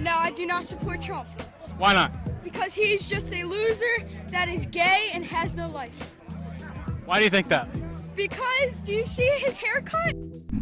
No, I do not support Trump. Why not? Because he's just a loser that is gay and has no life. Why do you think that? Because, do you see his haircut?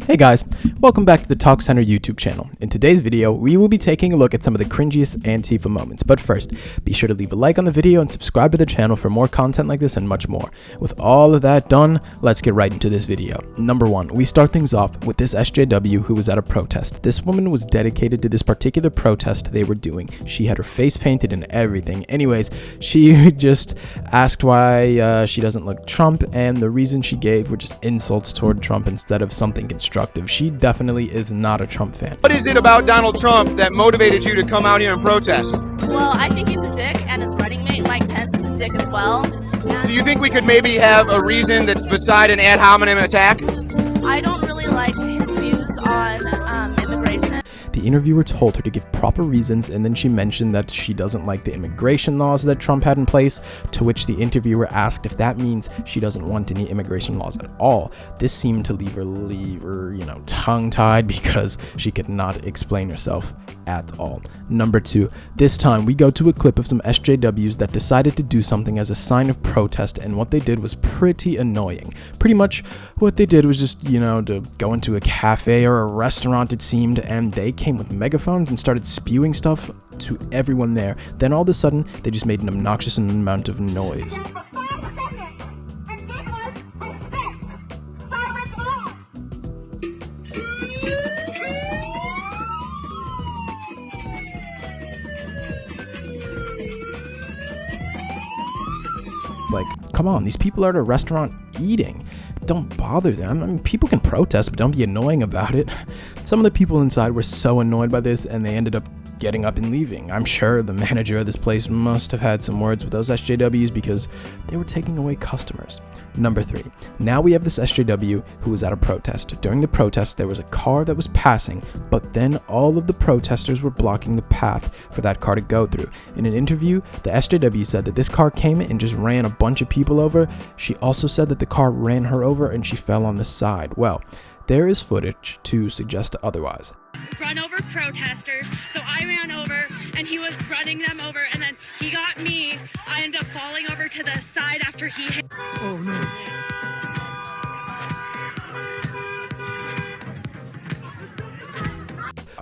Hey guys, welcome back to the Talk Center YouTube channel. In today's video, we will be taking a look at some of the cringiest Antifa moments. But first, be sure to leave a like on the video and subscribe to the channel for more content like this and much more. With all of that done, let's get right into this video. Number 1, we start things off with this SJW who was at a protest. This woman was dedicated to this particular protest they were doing. She had her face painted and everything. Anyways, she just asked why she doesn't like Trump, and the reason she gave were just insults toward Trump instead of something constructive. She definitely is not a Trump fan. What is it about Donald Trump that motivated you to come out here and protest? Well, I think he's a dick, and his running mate, Mike Pence, is a dick as well. Do you think we could maybe have a reason that's beside an ad hominem attack? I don't really like his views on immigration. The interviewer told her to give proper reasons, and then she mentioned that she doesn't like the immigration laws that Trump had in place, to which the interviewer asked if that means she doesn't want any immigration laws at all. This seemed to leave her, tongue-tied because she could not explain herself at all. Number 2, this time we go to a clip of some SJWs that decided to do something as a sign of protest, and what they did was pretty annoying. Pretty much what they did was just, to go into a cafe or a restaurant, it seemed, and they came with megaphones and started spewing stuff to everyone there. Then all of a sudden, they just made an obnoxious amount of noise. Like, come on, these people are at a restaurant eating. Don't bother them. I mean, people can protest, but don't be annoying about it. Some of the people inside were so annoyed by this, and they ended up getting up and leaving. I'm sure the manager of this place must have had some words with those SJWs because they were taking away customers. Number 3, now we have this SJW who was at a protest. During the protest, there was a car that was passing, but then all of the protesters were blocking the path for that car to go through. In an interview, the SJW said that this car came and just ran a bunch of people over. She also said that the car ran her over and she fell on the side. Well, there is footage to suggest otherwise. Run over protesters, so I ran over and he was running them over, and then he got me. I ended up falling over to the side after he hit. Oh no.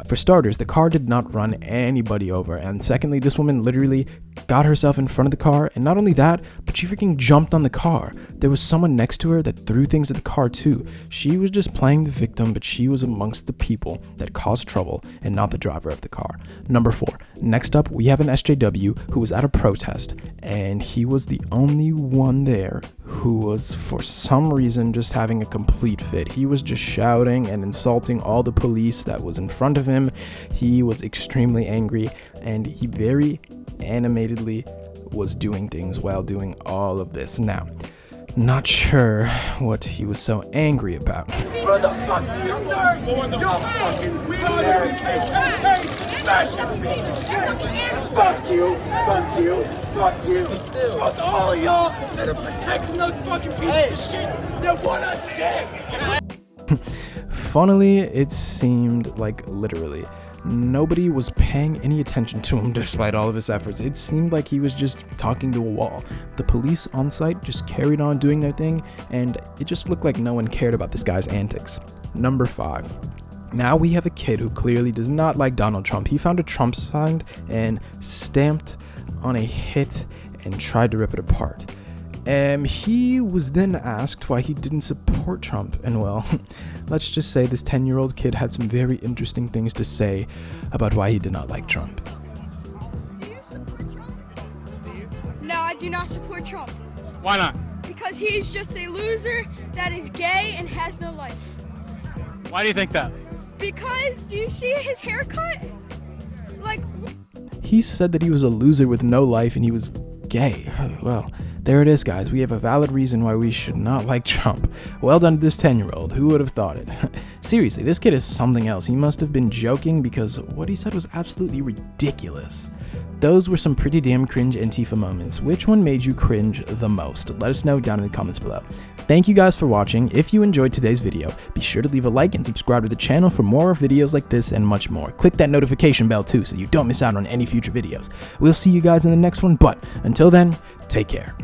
For starters, the car did not run anybody over, and secondly, this woman literally got herself in front of the car, and not only that, but she freaking jumped on the car. There was someone next to her that threw things at the car too. She was just playing the victim, but she was amongst the people that caused trouble and not the driver of the car. Number 4, next up, we have an SJW who was at a protest, and he was the only one there who was, for some reason, just having a complete fit. He was just shouting and insulting all the police that was in front of him. He was extremely angry, and he very animatedly was doing things while doing all of this. Now, not sure what he was so angry about. What the fuck do you say? You're fucking weird. Fuck you, fuck you, fuck you. Fuck all of y'all that are protecting those fucking pieces of shit that want us dead. Funnily, it seemed like literally nobody was paying any attention to him despite all of his efforts. It seemed like he was just talking to a wall. The police on site just carried on doing their thing, and it just looked like no one cared about this guy's antics. Number 5. Now we have a kid who clearly does not like Donald Trump. He found a Trump sign and stamped on a hit and tried to rip it apart. He was then asked why he didn't support Trump, and well, let's just say this 10-year-old kid had some very interesting things to say about why he did not like Trump. Do you support Trump? No, I do not support Trump. Why not? Because he's just a loser that is gay and has no life. Why do you think that? Because, do you see his haircut? Like, He said that he was a loser with no life and he was gay. Well, there it is, guys. We have a valid reason why we should not like Trump. Well done to this 10-year-old. Who would have thought it? Seriously, this kid is something else. He must have been joking because what he said was absolutely ridiculous. Those were some pretty damn cringe Antifa moments. Which one made you cringe the most? Let us know down in the comments below. Thank you guys for watching. If you enjoyed today's video, be sure to leave a like and subscribe to the channel for more videos like this and much more. Click that notification bell too so you don't miss out on any future videos. We'll see you guys in the next one, but until then, take care.